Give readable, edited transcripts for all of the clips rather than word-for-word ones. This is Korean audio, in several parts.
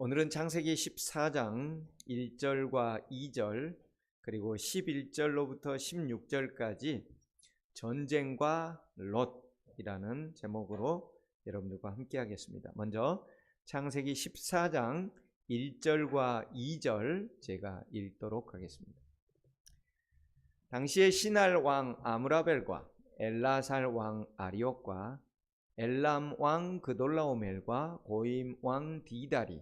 오늘은 창세기 14장 1절과 2절 그리고 11절로부터 16절까지 전쟁과 롯이라는 제목으로 여러분들과 함께 하겠습니다. 먼저 창세기 14장 1절과 2절 제가 읽도록 하겠습니다. 당시에 시날 왕 아므라벨과 엘라살 왕 아리옥과 엘람 왕 그돌라오멜과 고임 왕 디다리,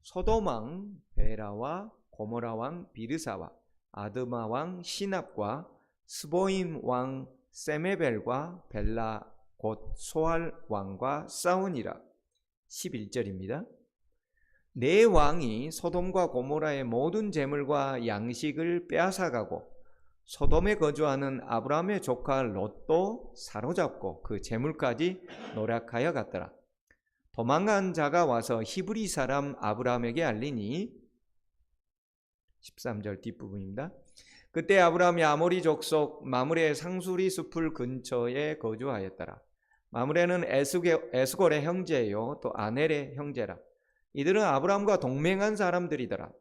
소돔 왕 베라와 고모라 왕 비르사와 아드마 왕 시납과 스보임 왕 세메벨과 벨라 곧 소알 왕과 싸우니라. 11절입니다. 네 왕이 소돔과 고모라의 모든 재물과 양식을 빼앗아가고 소돔에 거주하는 아브라함의 조카 롯도 사로잡고 그 재물까지 노략하여 갔더라. 도망간 자가 와서 히브리 사람 아브라함에게 알리니 13절 뒷부분입니다. 그때 아브라함이 아모리 족속 마므레 상수리 숲을 근처에 거주하였더라. 마므레는 에스골의 형제요 또 아넬의 형제라. 이들은 아브라함과 동맹한 사람들이더라.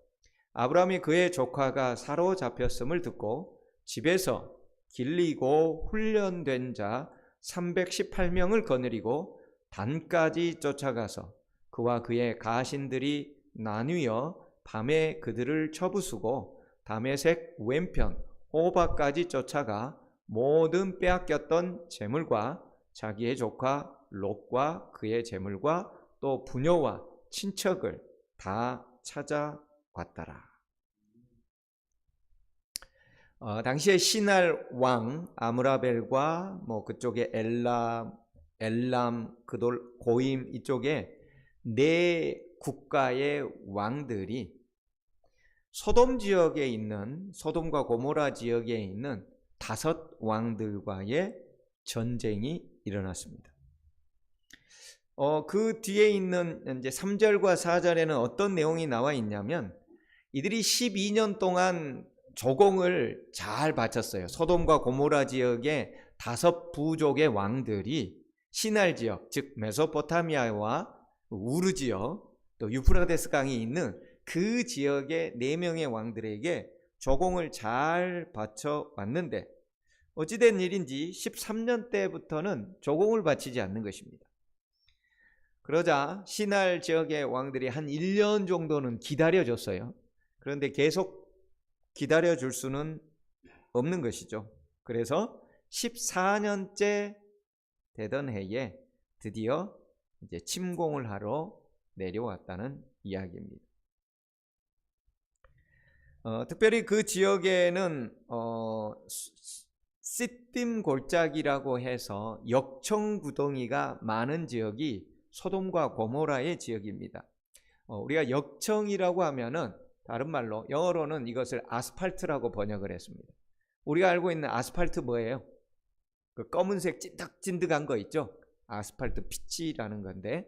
아브라함이 그의 조카가 사로잡혔음을 듣고 집에서 길리고 훈련된 자 318명을 거느리고 단까지 쫓아가서 그와 그의 가신들이 나뉘어 밤에 그들을 쳐부수고 다메섹 왼편 호바까지 쫓아가 모든 빼앗겼던 재물과 자기의 조카 롯과 그의 재물과 또 부녀와 친척을 다 찾아왔더라. 당시에 시날 왕 아므라벨과 그쪽에 엘람, 고임 이쪽에 네 국가의 왕들이 소돔 지역에 있는 소돔과 고모라 지역에 있는 5 왕들과의 전쟁이 일어났습니다. 그 뒤에 있는 이제 3절과 4절에는 어떤 내용이 나와 있냐면 이들이 12년 동안 조공을 잘 바쳤어요. 소돔과 고모라 지역의 5 부족의 왕들이 시날 지역, 즉 메소포타미아와 우르 지역, 또 유프라데스 강이 있는 그 지역의 4명의 왕들에게 조공을 잘 바쳐 왔는데 어찌된 일인지 13년 때부터는 조공을 바치지 않는 것입니다. 그러자 시날 지역의 왕들이 한 1년 정도는 기다려줬어요. 그런데 계속 기다려줄 수는 없는 것이죠. 그래서 14년째 되던 해에 드디어 이제 침공을 하러 내려왔다는 이야기입니다. 특별히 그 지역에는 시딤 골짜기라고 해서 역청구덩이가 많은 지역이 소돔과 고모라의 지역입니다. 우리가 역청이라고 하면은 다른 말로 영어로는 이것을 아스팔트라고 번역을 했습니다. 우리가 알고 있는 아스팔트 뭐예요? 그 검은색 찐득찐득한 거 있죠? 아스팔트 피치라는 건데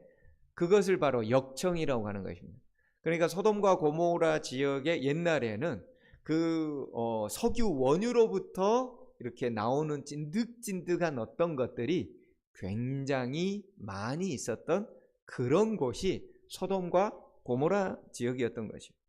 그것을 바로 역청이라고 하는 것입니다. 그러니까 소돔과 고모라 지역의 옛날에는 그 석유 원유로부터 이렇게 나오는 찐득찐득한 어떤 것들이 굉장히 많이 있었던 그런 곳이 소돔과 고모라 지역이었던 것입니다.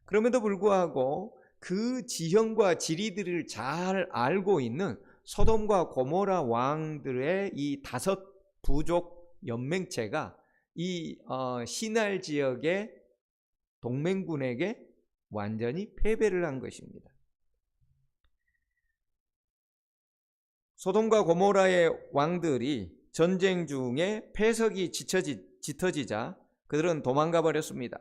그럼에도 불구하고 그 지형과 지리들을 잘 알고 있는 소돔과 고모라 왕들의 이 5 부족 연맹체가 이 시날 지역의 동맹군에게 완전히 패배를 한 것입니다. 소돔과 고모라의 왕들이 전쟁 중에 패석이 짙어지자 그들은 도망가 버렸습니다.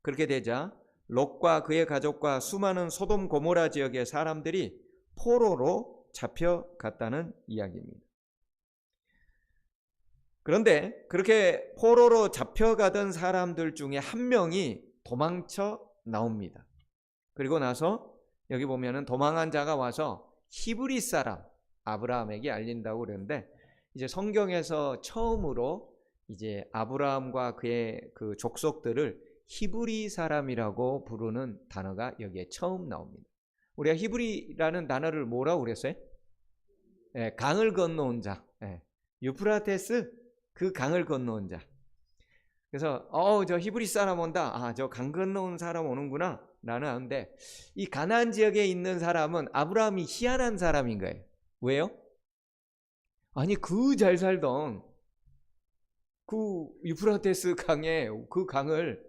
그렇게 되자 롯과 그의 가족과 수많은 소돔 고모라 지역의 사람들이 포로로 잡혀갔다는 이야기입니다. 그런데 그렇게 포로로 잡혀가던 사람들 중에 한 명이 도망쳐 나옵니다. 그리고 나서 여기 보면은 도망한 자가 와서 히브리 사람 아브라함에게 알린다고 그러는데 이제 성경에서 처음으로 이제 아브라함과 그의 그 족속들을 히브리 사람이라고 부르는 단어가 여기에 처음 나옵니다. 우리가 히브리라는 단어를 뭐라고 그랬어요? 강을 건너온 자. 유프라테스 그 강을 건너온 자. 그래서 저 히브리 사람 온다. 저 강 건너온 사람 오는구나. 나는 아는데 이 가나안 지역에 있는 사람은 아브라함이 희한한 사람인 거예요. 왜요? 아니 그 잘 살던 그 유프라테스 강에 그 강을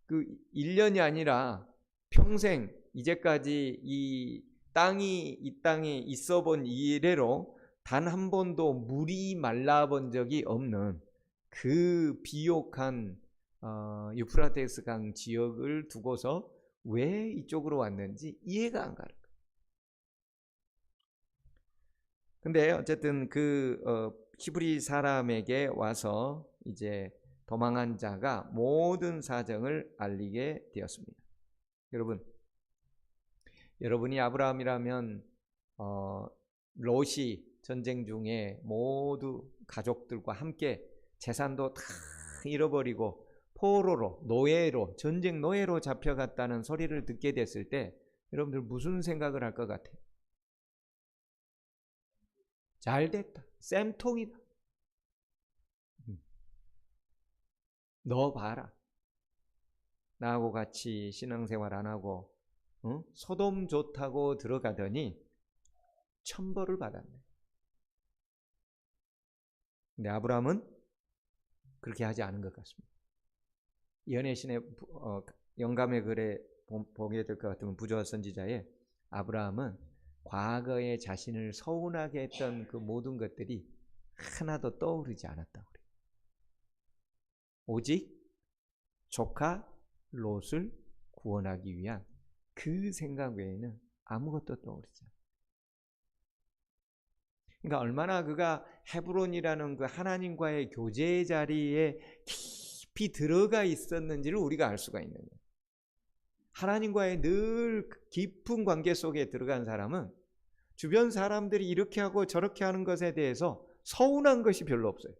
그 1년이 아니라 평생 이제까지 이 땅에 있어 본 이래로 단 한 번도 물이 말라 본 적이 없는 그 비옥한 유프라테스 강 지역을 두고서 왜 이쪽으로 왔는지 이해가 안 가는 거예요. 근데 어쨌든 그 히브리 사람에게 와서 이제 도망한 자가 모든 사정을 알리게 되었습니다. 여러분이 아브라함이라면 롯이 전쟁 중에 모두 가족들과 함께 재산도 다 잃어버리고 포로로 노예로 전쟁 노예로 잡혀갔다는 소리를 듣게 됐을 때 여러분들 무슨 생각을 할 것 같아요? 잘됐다. 쌤통이다. 너 봐라. 나하고 같이 신앙생활 안 하고 소돔 좋다고 들어가더니 천벌을 받았네. 근데 아브라함은 그렇게 하지 않은 것 같습니다. 연애신의 영감의 글에 보게 될 것 같으면 부조와 선지자의 아브라함은 과거에 자신을 서운하게 했던 그 모든 것들이 하나도 떠오르지 않았다고 그래요. 오직 조카 롯을 구원하기 위한 그 생각 외에는 아무것도 떠오르지 않아요. 그러니까 얼마나 그가 헤브론이라는 그 하나님과의 교제 자리에 깊이 들어가 있었는지를 우리가 알 수가 있는 거예요. 하나님과의 늘 깊은 관계 속에 들어간 사람은 주변 사람들이 이렇게 하고 저렇게 하는 것에 대해서 서운한 것이 별로 없어요.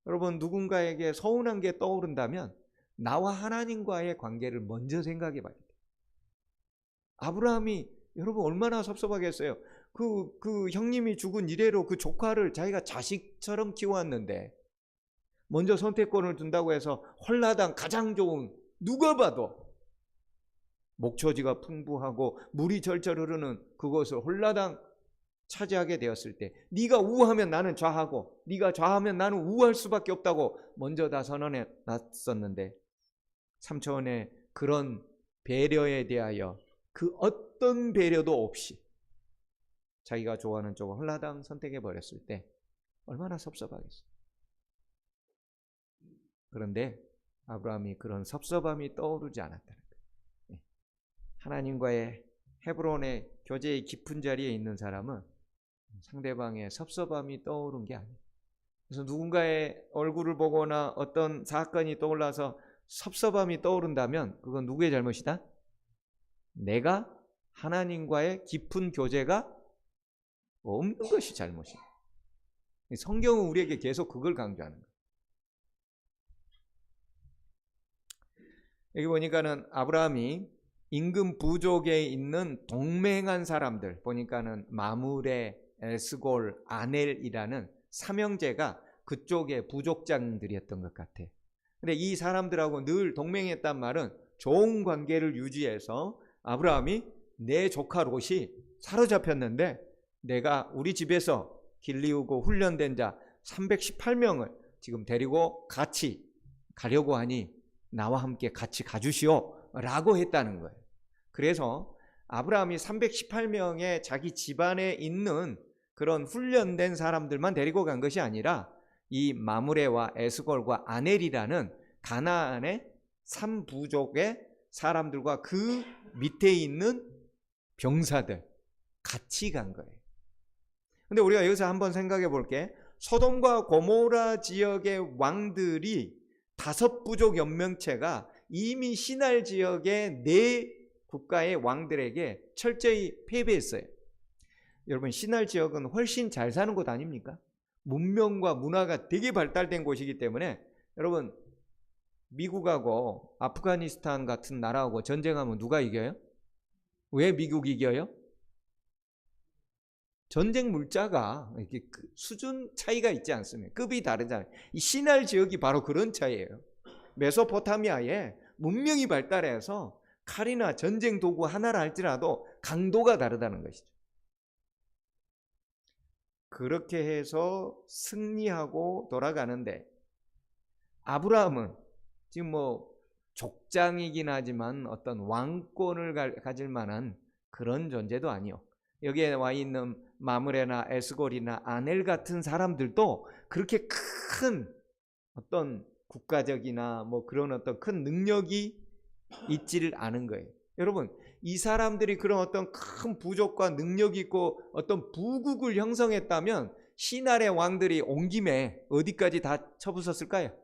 여러분 누군가에게 서운한 게 떠오른다면 나와 하나님과의 관계를 먼저 생각해 봐야 돼요. 아브라함이 여러분 얼마나 섭섭하겠어요. 그 형님이 죽은 이래로 그 조카를 자기가 자식처럼 키워왔는데 먼저 선택권을 둔다고 해서 홀라당 가장 좋은 누가 봐도 목초지가 풍부하고 물이 절절 흐르는 그것을 홀라당 차지하게 되었을 때 네가 우하면 나는 좌하고 네가 좌하면 나는 우할 수밖에 없다고 먼저 다 선언해 놨었는데 삼촌의 그런 배려에 대하여 그 어떤 배려도 없이 자기가 좋아하는 쪽을 홀라당 선택해 버렸을 때 얼마나 섭섭하겠어요. 그런데 아브라함이 그런 섭섭함이 떠오르지 않았다는 거예요. 하나님과의 헤브론의 교제의 깊은 자리에 있는 사람은 상대방의 섭섭함이 떠오른 게 아니에요. 그래서 누군가의 얼굴을 보거나 어떤 사건이 떠올라서 섭섭함이 떠오른다면 그건 누구의 잘못이다? 내가 하나님과의 깊은 교제가 없는 것이 잘못이에요. 성경은 우리에게 계속 그걸 강조하는 거예요. 여기 보니까는 아브라함이 인근 부족에 있는 동맹한 사람들 보니까는 마므레, 에스골, 아넬이라는 삼형제가 그쪽의 부족장들이었던 것 같아. 근데 이 사람들하고 늘 동맹했단 말은 좋은 관계를 유지해서 아브라함이 내 조카 롯이 사로잡혔는데 내가 우리 집에서 길리우고 훈련된 자 318명을 지금 데리고 같이 가려고 하니 나와 함께 같이 가주시오 라고 했다는 거예요. 그래서 아브라함이 318명의 자기 집안에 있는 그런 훈련된 사람들만 데리고 간 것이 아니라 이 마므레와 에스골과 아넬이라는 가나안의 3부족의 사람들과 그 밑에 있는 병사들 같이 간 거예요. 근데 우리가 여기서 한번 생각해 볼게. 소돔과 고모라 지역의 왕들이 5부족 연명체가 이미 시날 지역의 4국가의 왕들에게 철저히 패배했어요. 여러분 시날 지역은 훨씬 잘 사는 곳 아닙니까? 문명과 문화가 되게 발달된 곳이기 때문에 여러분 미국하고 아프가니스탄 같은 나라하고 전쟁하면 누가 이겨요? 왜 미국이 이겨요? 전쟁 물자가 이렇게 수준 차이가 있지 않습니까? 급이 다르잖아요. 이 시날 지역이 바로 그런 차이예요. 메소포타미아에 문명이 발달해서 칼이나 전쟁 도구 하나를 할지라도 강도가 다르다는 것이죠. 그렇게 해서 승리하고 돌아가는데 아브라함은 지금 뭐 족장이긴 하지만 어떤 왕권을 가질 만한 그런 존재도 아니요. 여기에 와 있는 마므레나 에스골이나 아넬 같은 사람들도 그렇게 큰 어떤 국가적이나 뭐 그런 어떤 큰 능력이 있지를 않은 거예요. 여러분, 이 사람들이 그런 어떤 큰 부족과 능력이 있고 어떤 부국을 형성했다면 신할의 왕들이 온 김에 어디까지 다 쳐부쉈을까요?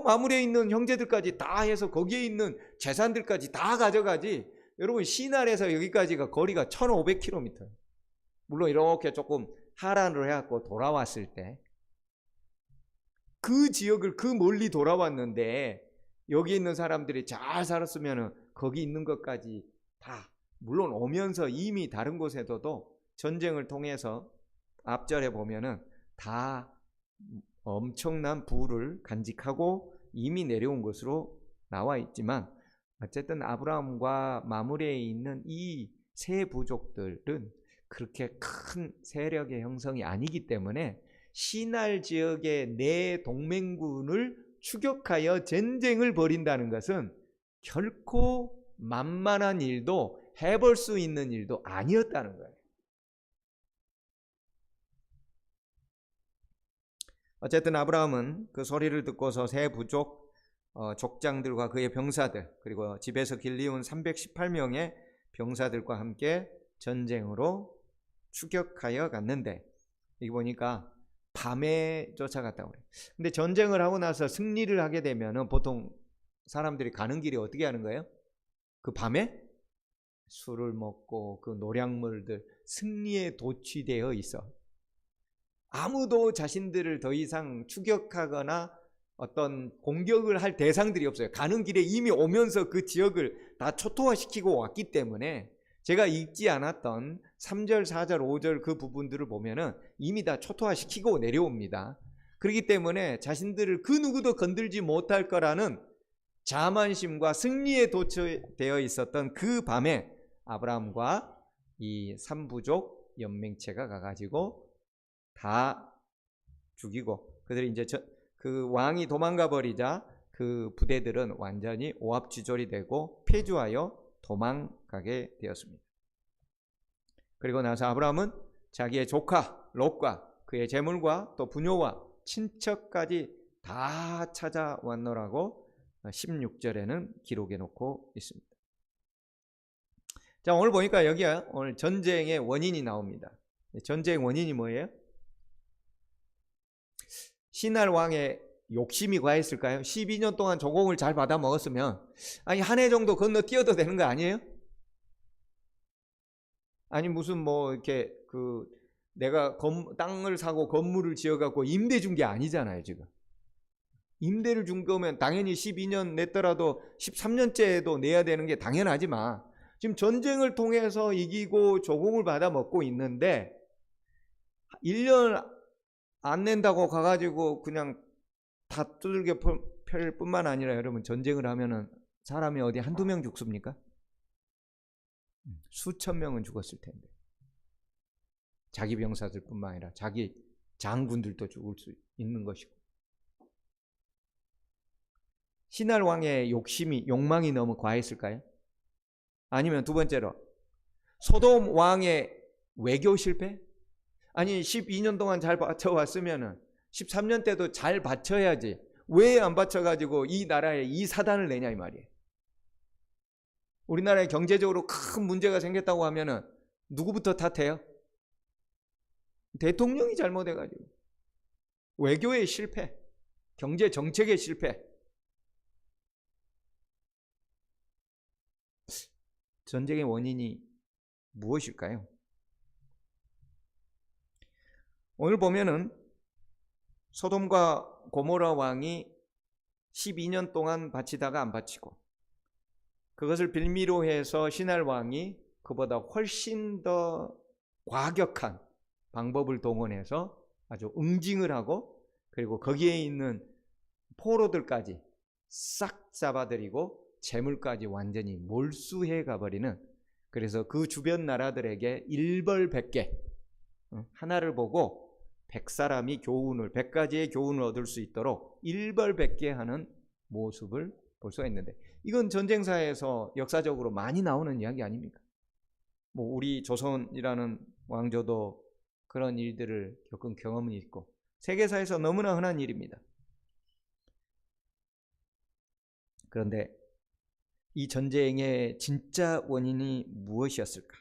마무리에 있는 형제들까지 다 해서 거기에 있는 재산들까지 다 가져가지. 여러분, 신할에서 여기까지가 거리가 1500km. 물론 이렇게 조금 하란을 해갖고 돌아왔을 때 그 지역을 그 멀리 돌아왔는데 여기 있는 사람들이 잘 살았으면 거기 있는 것까지 다 물론 오면서 이미 다른 곳에서도 전쟁을 통해서 앞절에 보면은 다 엄청난 부를 간직하고 이미 내려온 것으로 나와 있지만 어쨌든 아브라함과 마므레에 있는 이 세 부족들은 그렇게 큰 세력의 형성이 아니기 때문에 시날 지역의 내 동맹군을 추격하여 전쟁을 벌인다는 것은 결코 만만한 일도 해볼 수 있는 일도 아니었다는 거예요. 어쨌든 아브라함은 그 소리를 듣고서 세 부족 족장들과 그의 병사들 그리고 집에서 길리온 318명의 병사들과 함께 전쟁으로 추격하여 갔는데 여기 보니까 밤에 쫓아갔다고 그래요. 근데 전쟁을 하고 나서 승리를 하게 되면 보통 사람들이 가는 길이 어떻게 하는 거예요? 그 밤에 술을 먹고 그 노량물들 승리에 도취되어 있어. 아무도 자신들을 더 이상 추격하거나 어떤 공격을 할 대상들이 없어요. 가는 길에 이미 오면서 그 지역을 다 초토화시키고 왔기 때문에 제가 읽지 않았던 3절, 4절, 5절 그 부분들을 보면은 이미 다 초토화시키고 내려옵니다. 그렇기 때문에 자신들을 그 누구도 건들지 못할 거라는 자만심과 승리에 도취되어 있었던 그 밤에 아브라함과 이 3부족 연맹체가 가가지고 다 죽이고 그들이 이제 그 왕이 도망가 버리자 그 부대들은 완전히 오합지졸이 되고 패주하여 도망가게 되었습니다. 그리고 나서 아브라함은 자기의 조카 롯과 그의 재물과 또 부녀와 친척까지 다 찾아왔노라고 16절에는 기록해 놓고 있습니다. 자, 오늘 보니까 여기에 오늘 전쟁의 원인이 나옵니다. 전쟁의 원인이 뭐예요? 신할 왕의 욕심이 과했을까요? 12년 동안 조공을 잘 받아 먹었으면 아니 한 해 정도 건너뛰어도 되는 거 아니에요? 아니 무슨 뭐 이렇게 그 내가 땅을 사고 건물을 지어갖고 임대 준 게 아니잖아요. 지금 임대를 준 거면 당연히 12년 냈더라도 13년째도 내야 되는 게 당연하지만 지금 전쟁을 통해서 이기고 조공을 받아 먹고 있는데 1년 안 낸다고 가가지고 그냥 다 두들겨 펼 뿐만 아니라 여러분 전쟁을 하면은 사람이 어디 한두 명 죽습니까? 수천 명은 죽었을 텐데 자기 병사들 뿐만 아니라 자기 장군들도 죽을 수 있는 것이고 신할 왕의 욕망이 너무 과했을까요? 아니면 두 번째로 소돔 왕의 외교 실패? 아니 12년 동안 잘 바쳐왔으면 13년 때도 잘 바쳐야지 왜 안 바쳐가지고 이 나라에 이 사단을 내냐 이 말이에요. 우리나라에 경제적으로 큰 문제가 생겼다고 하면은 누구부터 탓해요? 대통령이 잘못해가지고 외교의 실패, 경제 정책의 실패. 전쟁의 원인이 무엇일까요? 오늘 보면은 소돔과 고모라 왕이 12년 동안 바치다가 안 바치고 그것을 빌미로 해서 신할 왕이 그보다 훨씬 더 과격한 방법을 동원해서 아주 응징을 하고, 그리고 거기에 있는 포로들까지 싹 잡아들이고 재물까지 완전히 몰수해 가버리는, 그래서 그 주변 나라들에게 일벌백계, 하나를 보고 100사람이 교훈을, 100가지의 교훈을 얻을 수 있도록 일벌백계 하는 모습을 볼 수가 있는데, 이건 전쟁사에서 역사적으로 많이 나오는 이야기 아닙니까? 뭐 우리 조선이라는 왕조도 그런 일들을 겪은 경험이 있고 세계사에서 너무나 흔한 일입니다. 그런데 이 전쟁의 진짜 원인이 무엇이었을까?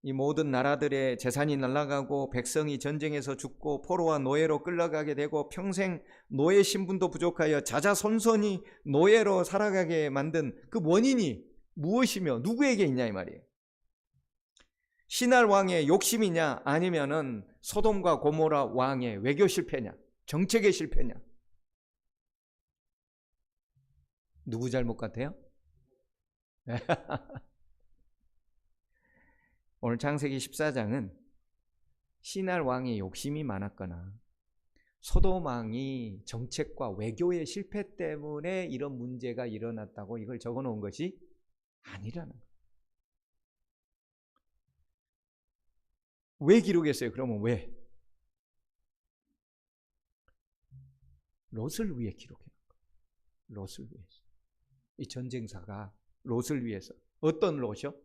이 모든 나라들의 재산이 날아가고 백성이 전쟁에서 죽고 포로와 노예로 끌려가게 되고 평생 노예 신분도 부족하여 자자손손이 노예로 살아가게 만든 그 원인이 무엇이며 누구에게 있냐 이 말이에요. 신할 왕의 욕심이냐, 아니면은 소돔과 고모라 왕의 외교 실패냐, 정책의 실패냐? 누구 잘못 같아요? 오늘 창세기 14장은 신할 왕의 욕심이 많았거나 소돔 왕이 정책과 외교의 실패 때문에 이런 문제가 일어났다고 이걸 적어 놓은 것이 아니라는 거예요. 왜 기록했어요? 그러면 왜? 롯을 위해 기록해 놓은 거예요. 롯을 위해서. 이 전쟁사가 롯을 위해서. 어떤 롯이요?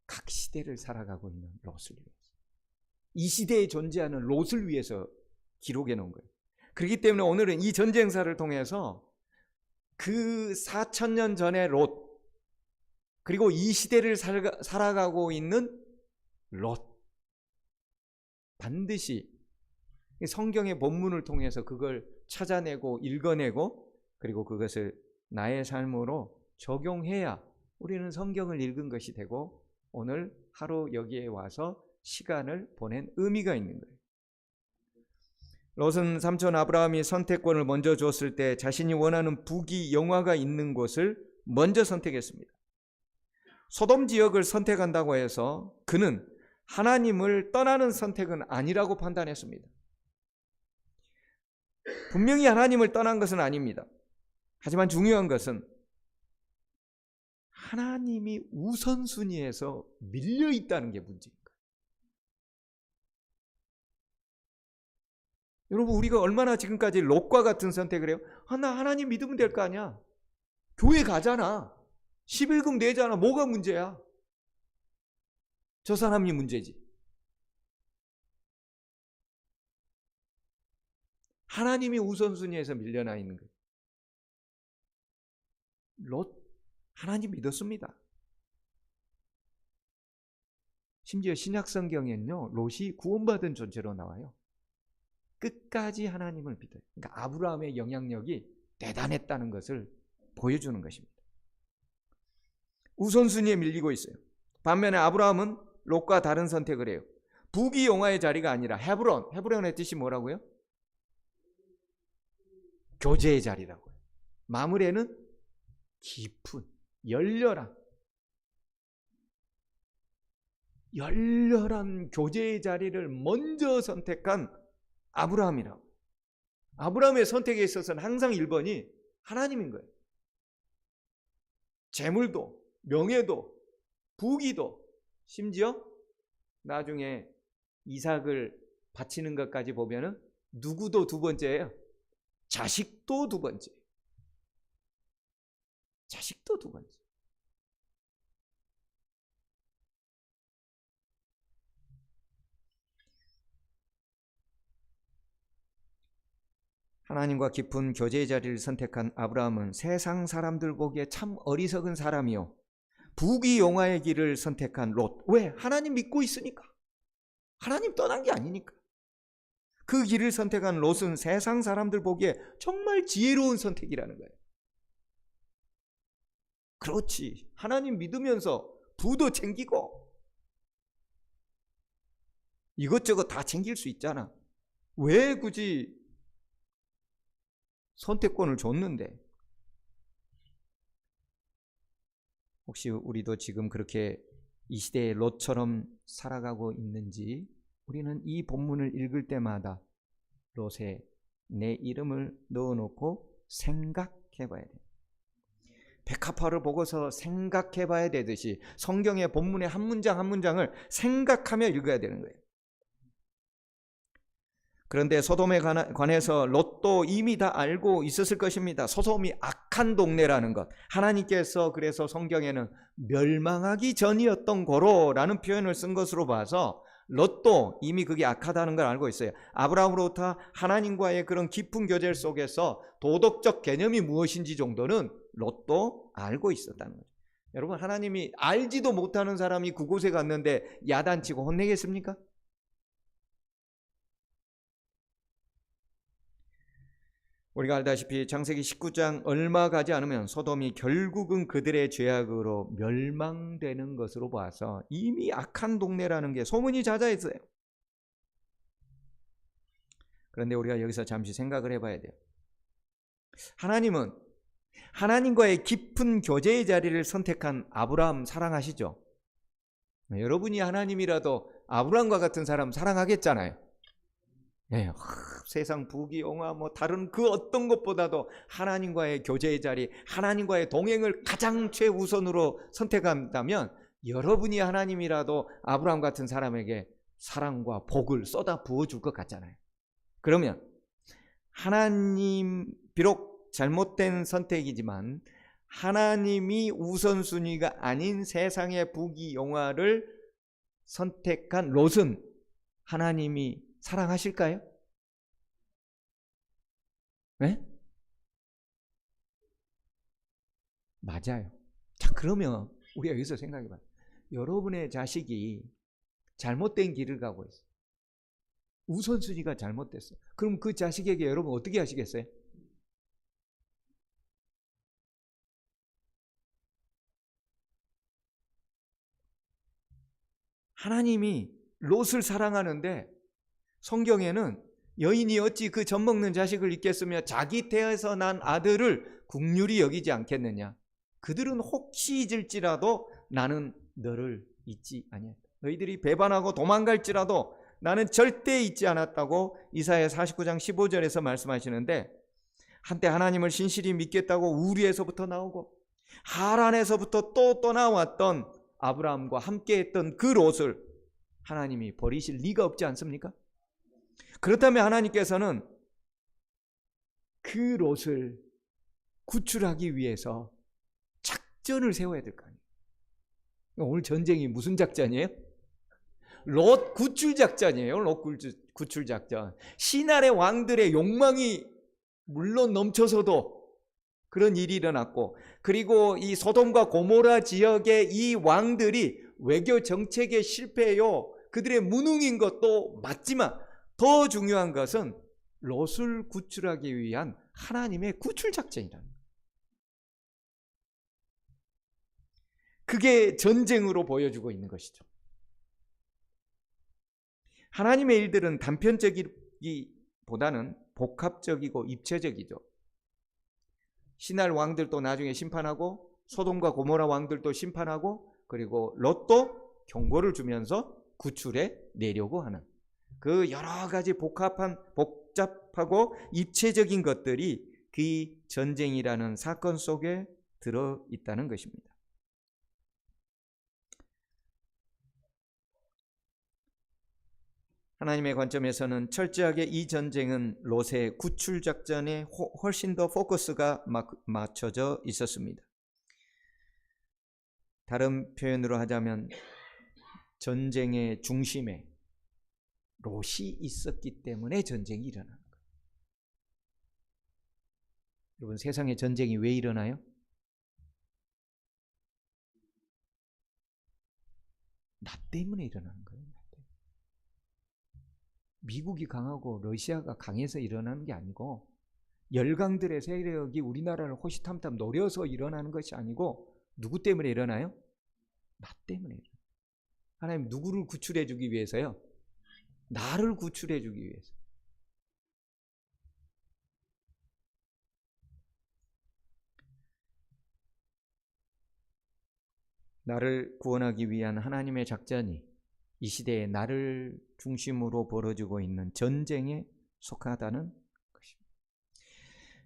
각 시대를 살아가고 있는 롯을 위해서, 이 시대에 존재하는 롯을 위해서 기록해 놓은 거예요. 그렇기 때문에 오늘은 이 전쟁사를 통해서 그 4,000년 전의 롯, 그리고 이 시대를 살아가고 있는 롯, 반드시 성경의 본문을 통해서 그걸 찾아내고 읽어내고, 그리고 그것을 나의 삶으로 적용해야 우리는 성경을 읽은 것이 되고 오늘 하루 여기에 와서 시간을 보낸 의미가 있는 거예요. 롯은 삼촌 아브라함이 선택권을 먼저 줬을 때 자신이 원하는 부귀 영화가 있는 곳을 먼저 선택했습니다. 소돔 지역을 선택한다고 해서 그는 하나님을 떠나는 선택은 아니라고 판단했습니다. 분명히 하나님을 떠난 것은 아닙니다. 하지만 중요한 것은 하나님이 우선순위에서 밀려 있다는 게 문제인 거예요. 여러분, 우리가 얼마나 지금까지 롯과 같은 선택을 해요? 나 하나님 믿으면 될 거 아니야. 교회 가잖아. 11금 내잖아. 뭐가 문제야? 저 사람이 문제지. 하나님이 우선순위에서 밀려나 있는 거예요. 롯, 하나님 믿었습니다. 심지어 신약 성경에는요, 롯이 구원받은 존재로 나와요. 끝까지 하나님을 믿어요. 그러니까 아브라함의 영향력이 대단했다는 것을 보여주는 것입니다. 우선순위에 밀리고 있어요. 반면에 아브라함은 롯과 다른 선택을 해요. 부귀 영화의 자리가 아니라 헤브론. 헤브론의 뜻이 뭐라고요? 교제의 자리라고요. 마므레는 깊은, 열렬한 교제의 자리를 먼저 선택한 아브라함이라고. 아브라함의 선택에 있어서는 항상 1번이 하나님인 거예요. 재물도, 명예도, 부귀도, 심지어 나중에 이삭을 바치는 것까지 보면은 누구도 두 번째예요. 자식도 두 번째. 자식도 두 번째. 하나님과 깊은 교제의 자리를 선택한 아브라함은 세상 사람들 보기에 참 어리석은 사람이요, 부귀 영화의 길을 선택한 롯. 왜? 하나님 믿고 있으니까. 하나님 떠난 게 아니니까. 그 길을 선택한 롯은 세상 사람들 보기에 정말 지혜로운 선택이라는 거예요. 그렇지, 하나님 믿으면서 부도 챙기고 이것저것 다 챙길 수 있잖아. 왜 굳이 선택권을 줬는데? 혹시 우리도 지금 그렇게 이 시대의 롯처럼 살아가고 있는지 우리는 이 본문을 읽을 때마다 롯에 내 이름을 넣어놓고 생각해 봐야 돼요. 백합화를 보고서 생각해 봐야 되듯이 성경의 본문의 한 문장 한 문장을 생각하며 읽어야 되는 거예요. 그런데 소돔에 관해서 롯도 이미 다 알고 있었을 것입니다. 소돔이 악한 동네라는 것. 하나님께서 그래서 성경에는 멸망하기 전이었던 고로라는 표현을 쓴 것으로 봐서 롯도 이미 그게 악하다는 걸 알고 있어요. 아브라함으로부터 하나님과의 그런 깊은 교제 속에서 도덕적 개념이 무엇인지 정도는 롯도 알고 있었다는 거죠. 여러분, 하나님이 알지도 못하는 사람이 그곳에 갔는데 야단치고 혼내겠습니까? 우리가 알다시피 창세기 19장 얼마 가지 않으면 소돔이 결국은 그들의 죄악으로 멸망되는 것으로 봐서 이미 악한 동네라는 게 소문이 자자했어요. 그런데 우리가 여기서 잠시 생각을 해봐야 돼요. 하나님은 하나님과의 깊은 교제의 자리를 선택한 아브라함 사랑하시죠? 여러분이 하나님이라도 아브라함과 같은 사람 사랑하겠잖아요. 네, 세상 부귀영화 다른 그 어떤 것보다도 하나님과의 교제의 자리, 하나님과의 동행을 가장 최우선으로 선택한다면 여러분이 하나님이라도 아브라함 같은 사람에게 사랑과 복을 쏟아 부어줄 것 같잖아요. 그러면 하나님, 비록 잘못된 선택이지만 하나님이 우선순위가 아닌 세상의 부귀영화를 선택한 롯은 하나님이 사랑하실까요? 네? 맞아요. 자, 그러면 우리가 여기서 생각해봐요. 여러분의 자식이 잘못된 길을 가고 있어요. 우선순위가 잘못됐어요. 그럼 그 자식에게 여러분 어떻게 하시겠어요? 하나님이 롯을 사랑하는데 성경에는 여인이 어찌 그 젖먹는 자식을 잊겠으며 자기 태에서 난 아들을 긍휼히 여기지 않겠느냐. 그들은 혹시 잊을지라도 나는 너를 잊지 아니했다. 너희들이 배반하고 도망갈지라도 나는 절대 잊지 않았다고 이사야 49장 15절에서 말씀하시는데, 한때 하나님을 신실히 믿겠다고 우리에서부터 나오고 하란에서부터 또 떠나왔던 아브라함과 함께했던 그 롯을 하나님이 버리실 리가 없지 않습니까? 그렇다면 하나님께서는 그 롯을 구출하기 위해서 작전을 세워야 될 거 아니에요. 오늘 전쟁이 무슨 작전이에요? 롯 구출 작전이에요. 롯 구출 작전. 신할의 왕들의 욕망이 물론 넘쳐서도 그런 일이 일어났고, 그리고 이 소돔과 고모라 지역의 이 왕들이 외교 정책에 실패해요. 그들의 무능인 것도 맞지만 더 중요한 것은 롯을 구출하기 위한 하나님의 구출 작전이라는 거예요. 그게 전쟁으로 보여주고 있는 것이죠. 하나님의 일들은 단편적이기보다는 복합적이고 입체적이죠. 신할 왕들도 나중에 심판하고 소돔과 고모라 왕들도 심판하고 그리고 롯도 경고를 주면서 구출해 내려고 하는 그 여러 가지 복잡하고 입체적인 것들이 그 전쟁이라는 사건 속에 들어 있다는 것입니다. 하나님의 관점에서는 철저하게 이 전쟁은 롯의 구출 작전에 훨씬 더 포커스가 맞춰져 있었습니다. 다른 표현으로 하자면 전쟁의 중심에 롯이 있었기 때문에 전쟁이 일어나는 거예요. 여러분, 세상에 전쟁이 왜 일어나요? 나 때문에 일어나는 거예요. 미국이 강하고 러시아가 강해서 일어나는 게 아니고 열강들의 세력이 우리나라를 호시탐탐 노려서 일어나는 것이 아니고 누구 때문에 일어나요? 나 때문에 일어나요. 하나님 누구를 구출해 주기 위해서요? 나를 구출해 주기 위해서. 나를 구원하기 위한 하나님의 작전이 이 시대에 나를 중심으로 벌어지고 있는 전쟁에 속하다는 것입니다.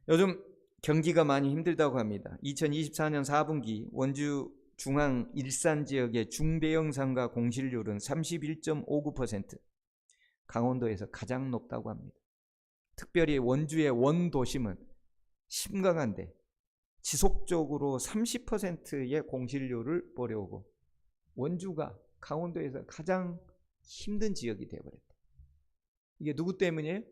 요즘 경기가 많이 힘들다고 합니다. 2024년 4분기 원주 중앙 일산 지역의 중대형 상가 공실률은 31.59%, 강원도에서 가장 높다고 합니다. 특별히 원주의 원도심은 심각한데 지속적으로 30%의 공실률을 벌여오고 원주가 강원도에서 가장 힘든 지역이 되어버렸다. 이게 누구 때문이에요?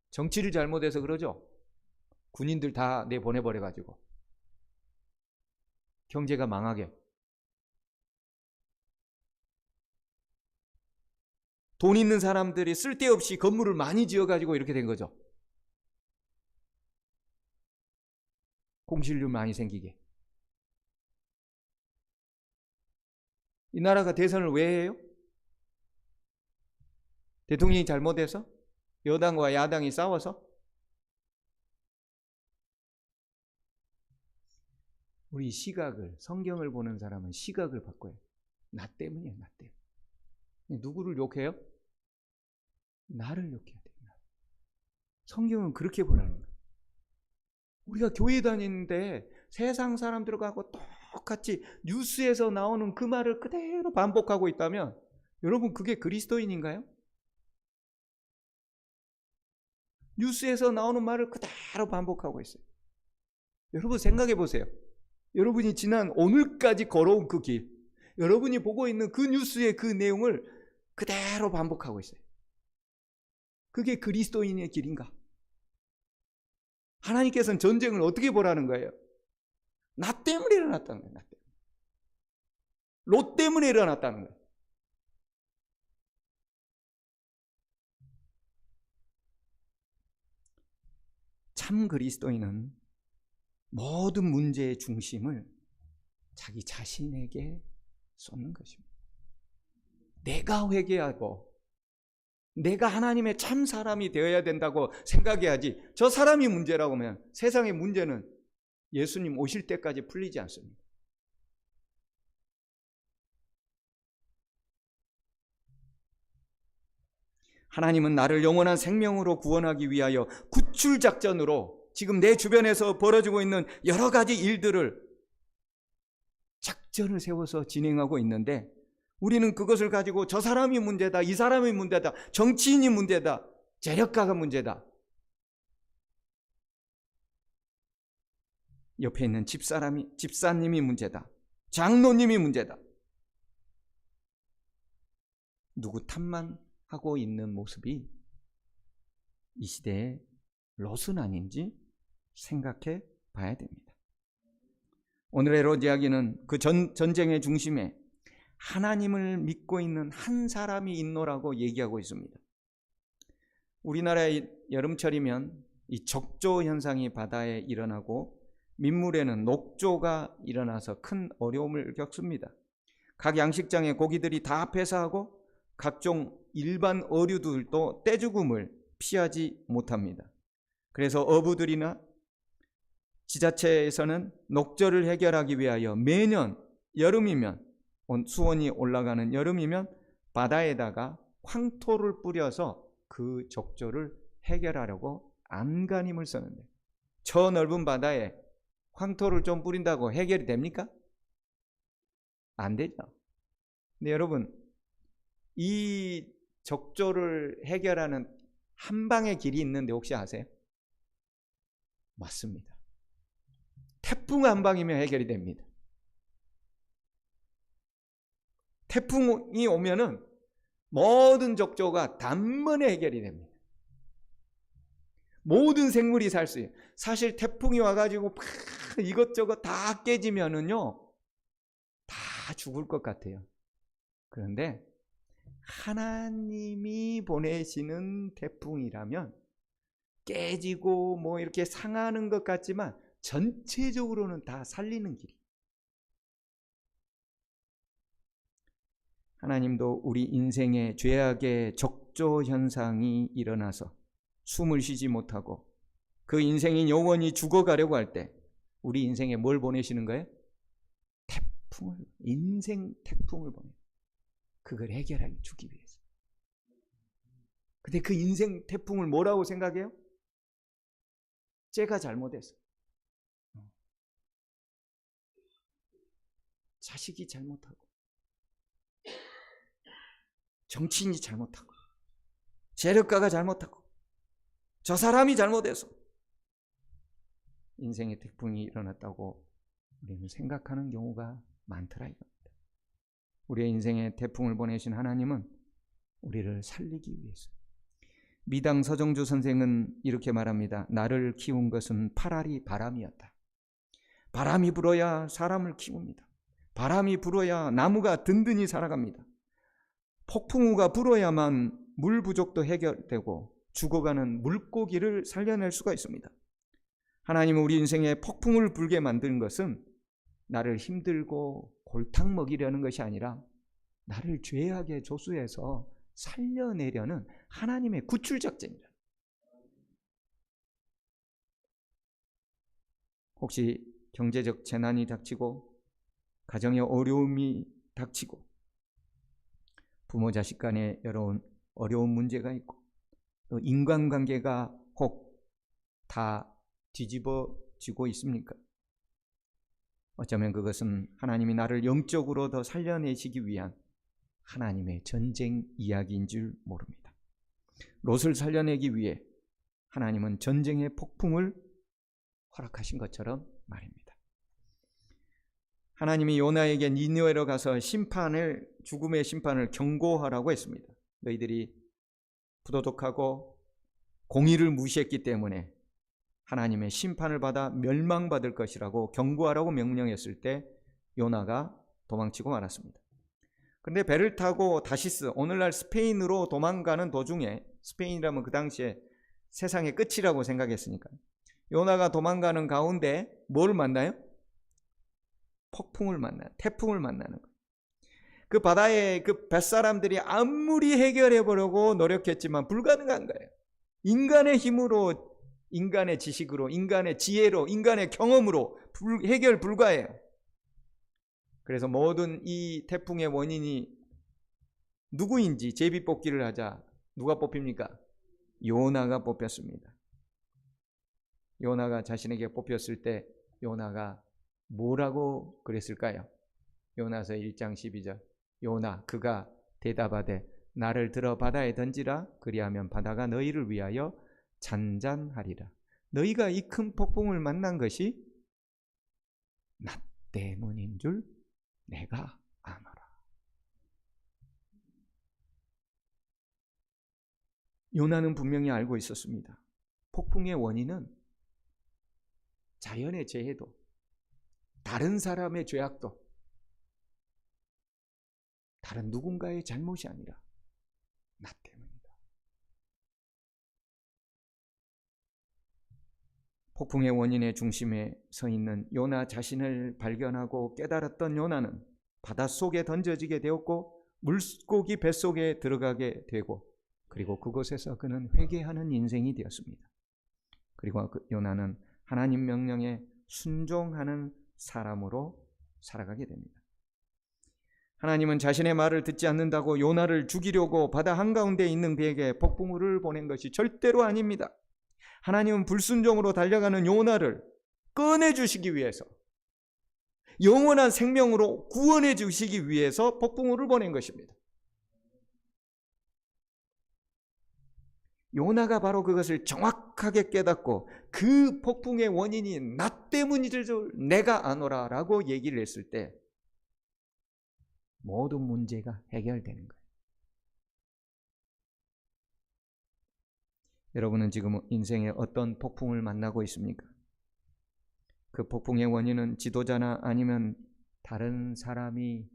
정치를 잘못해서 그러죠. 군인들 다 내보내버려가지고 경제가 망하게. 돈 있는 사람들이 쓸데없이 건물을 많이 지어가지고 이렇게 된 거죠. 공실률 많이 생기게. 이 나라가 대선을 왜 해요? 대통령이 잘못해서? 여당과 야당이 싸워서? 우리 시각을, 성경을 보는 사람은 시각을 바꿔요. 나 때문이에요, 나 때문에. 누구를 욕해요? 나를 욕해야 돼요. 성경은 그렇게 보라는 거예요. 우리가 교회 다니는데 세상 사람들하고 똑같이 뉴스에서 나오는 그 말을 그대로 반복하고 있다면 여러분 그게 그리스도인인가요? 뉴스에서 나오는 말을 그대로 반복하고 있어요. 여러분 생각해 보세요. 여러분이 지난 오늘까지 걸어온 그 길, 여러분이 보고 있는 그 뉴스의 그 내용을 그대로 반복하고 있어요. 그게 그리스도인의 길인가? 하나님께서는 전쟁을 어떻게 보라는 거예요? 나 때문에 일어났다는 거예요. 나 때문에. 롯 때문에 일어났다는 거예요. 참 그리스도인은 모든 문제의 중심을 자기 자신에게 쏟는 것입니다. 내가 회개하고 내가 하나님의 참 사람이 되어야 된다고 생각해야지, 저 사람이 문제라고 하면 세상의 문제는 예수님 오실 때까지 풀리지 않습니다. 하나님은 나를 영원한 생명으로 구원하기 위하여 구출 작전으로 지금 내 주변에서 벌어지고 있는 여러 가지 일들을 작전을 세워서 진행하고 있는데, 우리는 그것을 가지고 저 사람이 문제다, 이 사람이 문제다, 정치인이 문제다, 재력가가 문제다, 옆에 있는 집사님이 문제다, 장로님이 문제다, 누구 탓만 하고 있는 모습이 이 시대의 롯은 아닌지 생각해 봐야 됩니다. 오늘의 롯 이야기는 그 전쟁의 중심에 하나님을 믿고 있는 한 사람이 있노라고 얘기하고 있습니다. 우리나라의 여름철이면 이 적조 현상이 바다에 일어나고 민물에는 녹조가 일어나서 큰 어려움을 겪습니다. 각 양식장의 고기들이 다 폐사하고 각종 일반 어류들도 떼죽음을 피하지 못합니다. 그래서 어부들이나 지자체에서는 녹조를 해결하기 위하여 매년 여름이면, 수온이 올라가는 여름이면 바다에다가 황토를 뿌려서 그 적조를 해결하려고 안간힘을 쓰는데, 저 넓은 바다에 황토를 좀 뿌린다고 해결이 됩니까? 안 되죠. 근데 여러분, 이 적조를 해결하는 한 방의 길이 있는데 혹시 아세요? 맞습니다. 태풍 한 방이면 해결이 됩니다. 태풍이 오면은 모든 적조가 단번에 해결이 됩니다. 모든 생물이 살 수 있어요. 사실 태풍이 와가지고 막 이것저것 다 깨지면은요, 다 죽을 것 같아요. 그런데 하나님이 보내시는 태풍이라면 깨지고 뭐 이렇게 상하는 것 같지만 전체적으로는 다 살리는 길이. 하나님도 우리 인생의 죄악의 적조 현상이 일어나서 숨을 쉬지 못하고 그 인생이 영원히 죽어가려고 할 때 우리 인생에 뭘 보내시는 거예요? 인생 태풍을 보내요. 그걸 해결해 주기 위해서. 근데 그 인생 태풍을 뭐라고 생각해요? 쟤가 잘못했어. 자식이 잘못하고, 정치인이 잘못하고, 세력가가 잘못하고, 저 사람이 잘못해서 인생의 태풍이 일어났다고 우리는 생각하는 경우가 많더라 이겁니다. 우리의 인생의 태풍을 보내신 하나님은 우리를 살리기 위해서. 미당 서정주 선생은 이렇게 말합니다. 나를 키운 것은 파라리 바람이었다. 바람이 불어야 사람을 키웁니다. 바람이 불어야 나무가 든든히 살아갑니다. 폭풍우가 불어야만 물 부족도 해결되고 죽어가는 물고기를 살려낼 수가 있습니다. 하나님은 우리 인생에 폭풍을 불게 만든 것은 나를 힘들고 골탕 먹이려는 것이 아니라 나를 죄악의 조수에서 살려내려는 하나님의 구출 작전이다. 혹시 경제적 재난이 닥치고 가정의 어려움이 닥치고 부모 자식 간에 여러 어려운 문제가 있고 또 인간관계가 혹 다 뒤집어지고 있습니까? 어쩌면 그것은 하나님이 나를 영적으로 더 살려내시기 위한 하나님의 전쟁 이야기인 줄 모릅니다. 롯을 살려내기 위해 하나님은 전쟁의 폭풍을 허락하신 것처럼 말입니다. 하나님이 요나에게 니느웨로 가서 죽음의 심판을 경고하라고 했습니다. 너희들이 부도덕하고 공의를 무시했기 때문에 하나님의 심판을 받아 멸망받을 것이라고 경고하라고 명령했을 때 요나가 도망치고 말았습니다. 그런데 배를 타고 다시스, 오늘날 스페인으로 도망가는 도중에, 스페인이라면 그 당시에 세상의 끝이라고 생각했으니까 요나가 도망가는 가운데 뭘 만나요? 폭풍을 만나요. 태풍을 만나는 거예요. 그 바다에 그 뱃사람들이 아무리 해결해 보려고 노력했지만 불가능한 거예요. 인간의 힘으로, 인간의 지식으로, 인간의 지혜로, 인간의 경험으로 해결 불가해요. 그래서 모든 이 태풍의 원인이 누구인지 제비뽑기를 하자. 누가 뽑힙니까? 요나가 뽑혔습니다. 요나가 자신에게 뽑혔을 때 요나가 뭐라고 그랬을까요? 요나서 1장 12절. 요나 그가 대답하되 나를 들어 바다에 던지라. 그리하면 바다가 너희를 위하여 잔잔하리라. 너희가 이 큰 폭풍을 만난 것이 나 때문인 줄 내가 아노라. 요나는 분명히 알고 있었습니다. 폭풍의 원인은 자연의 재해도 다른 사람의 죄악도 다른 누군가의 잘못이 아니라 나 때문이다. 폭풍의 원인의 중심에 서 있는 요나 자신을 발견하고 깨달았던 요나는 바닷속에 던져지게 되었고 물고기 뱃속에 들어가게 되고 그리고 그곳에서 그는 회개하는 인생이 되었습니다. 그리고 요나는 하나님 명령에 순종하는 사람으로 살아가게 됩니다. 하나님은 자신의 말을 듣지 않는다고 요나를 죽이려고 바다 한가운데 있는 그에게 폭풍우를 보낸 것이 절대로 아닙니다. 하나님은 불순종으로 달려가는 요나를 꺼내주시기 위해서, 영원한 생명으로 구원해 주시기 위해서 폭풍우를 보낸 것입니다. 요나가 바로 그것을 정확하게 깨닫고 그 폭풍의 원인이 나 때문일 줄 내가 아노라 라고 얘기를 했을 때 모든 문제가 해결되는 거예요. 여러분은 지금 인생에 어떤 폭풍을 만나고 있습니까? 그 폭풍의 원인은 지도자나 아니면 다른 사람이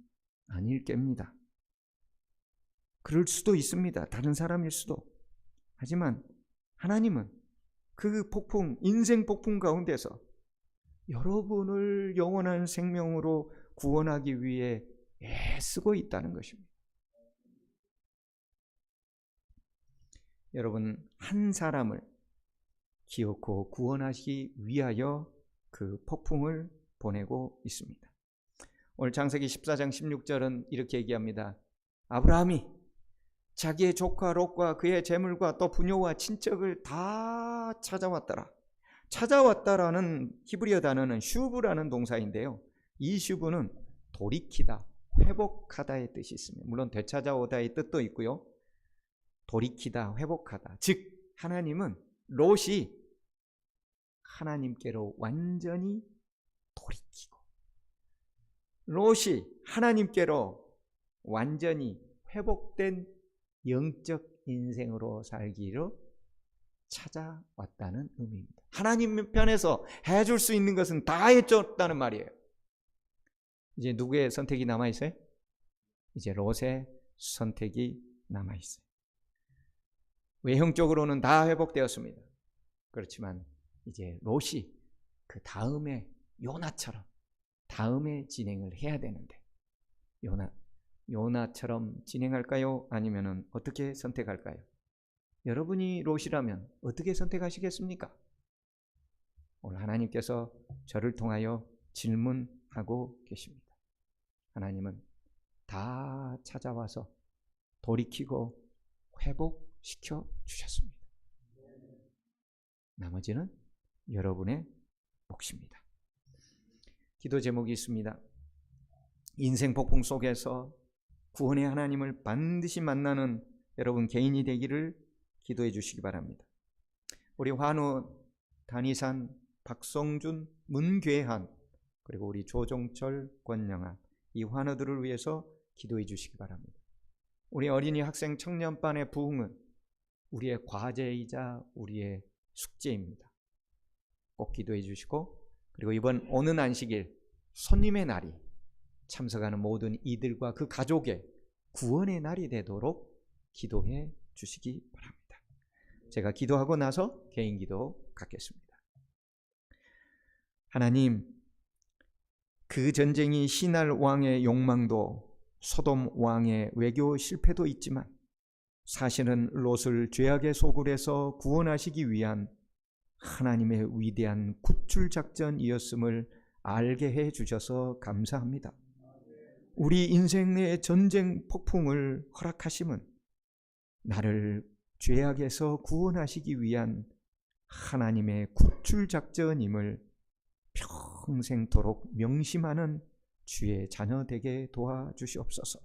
아닐 겁니다. 그럴 수도 있습니다. 다른 사람일 수도. 하지만 하나님은 그 폭풍, 인생 폭풍 가운데서 여러분을 영원한 생명으로 구원하기 위해 애쓰고 있다는 것입니다. 여러분, 한 사람을 기어코 구원하시기 위하여 그 폭풍을 보내고 있습니다. 오늘 창세기 14장 16절은 이렇게 얘기합니다. 아브라함이 자기의 조카 롯과 그의 재물과 또 부녀와 친척을 다 찾아왔더라. 찾아왔다라는 히브리어 단어는 슈브라는 동사인데요. 이 슈브는 돌이키다, 회복하다의 뜻이 있습니다. 물론 되찾아오다의 뜻도 있고요. 돌이키다, 회복하다. 즉 하나님은 롯이 하나님께로 완전히 돌이키고 롯이 하나님께로 완전히 회복된 영적 인생으로 살기로 찾아왔다는 의미입니다. 하나님 편에서 해줄 수 있는 것은 다 해줬다는 말이에요. 이제 누구의 선택이 남아있어요? 이제 롯의 선택이 남아있어요. 외형적으로는 다 회복되었습니다. 그렇지만 이제 롯이 그 다음에 요나처럼 다음에 진행을 해야 되는데 요나처럼 진행할까요? 아니면 어떻게 선택할까요? 여러분이 롯이라면 어떻게 선택하시겠습니까? 오늘 하나님께서 저를 통하여 질문하고 계십니다. 하나님은 다 찾아와서 돌이키고 회복시켜 주셨습니다. 나머지는 여러분의 몫입니다. 기도 제목이 있습니다. 인생 폭풍 속에서 구원의 하나님을 반드시 만나는 여러분 개인이 되기를 기도해 주시기 바랍니다. 우리 환우, 단희산, 박성준, 문괴한 그리고 우리 조종철, 권영아 이 환우들을 위해서 기도해 주시기 바랍니다. 우리 어린이 학생 청년반의 부흥은 우리의 과제이자 우리의 숙제입니다. 꼭 기도해 주시고 그리고 이번 오는 안식일 손님의 날이 참석하는 모든 이들과 그 가족의 구원의 날이 되도록 기도해 주시기 바랍니다. 제가 기도하고 나서 개인 기도 갖겠습니다. 하나님, 그 전쟁이 시날 왕의 욕망도 소돔 왕의 외교 실패도 있지만 사실은 롯을 죄악의 소굴에서 구원하시기 위한 하나님의 위대한 구출 작전이었음을 알게 해 주셔서 감사합니다. 우리 인생 내의 전쟁 폭풍을 허락하심은 나를 죄악에서 구원하시기 위한 하나님의 구출 작전임을 평생토록 명심하는 주의 자녀 되게 도와주시옵소서.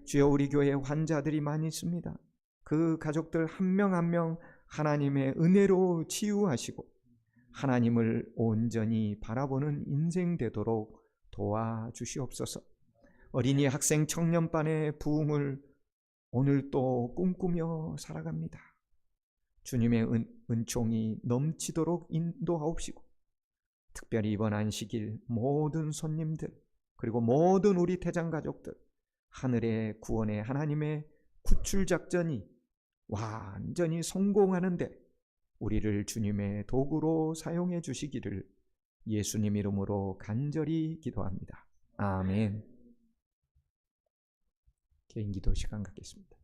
주여, 우리 교회에 환자들이 많이 있습니다. 그 가족들 한 명 한 명 하나님의 은혜로 치유하시고 하나님을 온전히 바라보는 인생 되도록 도와주시옵소서. 어린이 학생 청년반의 부흥을 오늘 또 꿈꾸며 살아갑니다. 주님의 은총이 넘치도록 인도하옵시고 특별히 이번 안식일 모든 손님들 그리고 모든 우리 태장가족들 하늘의 구원의 하나님의 구출작전이 완전히 성공하는데 우리를 주님의 도구로 사용해 주시기를 예수님 이름으로 간절히 기도합니다. 아멘. 개인 기도 시간 갖겠습니다.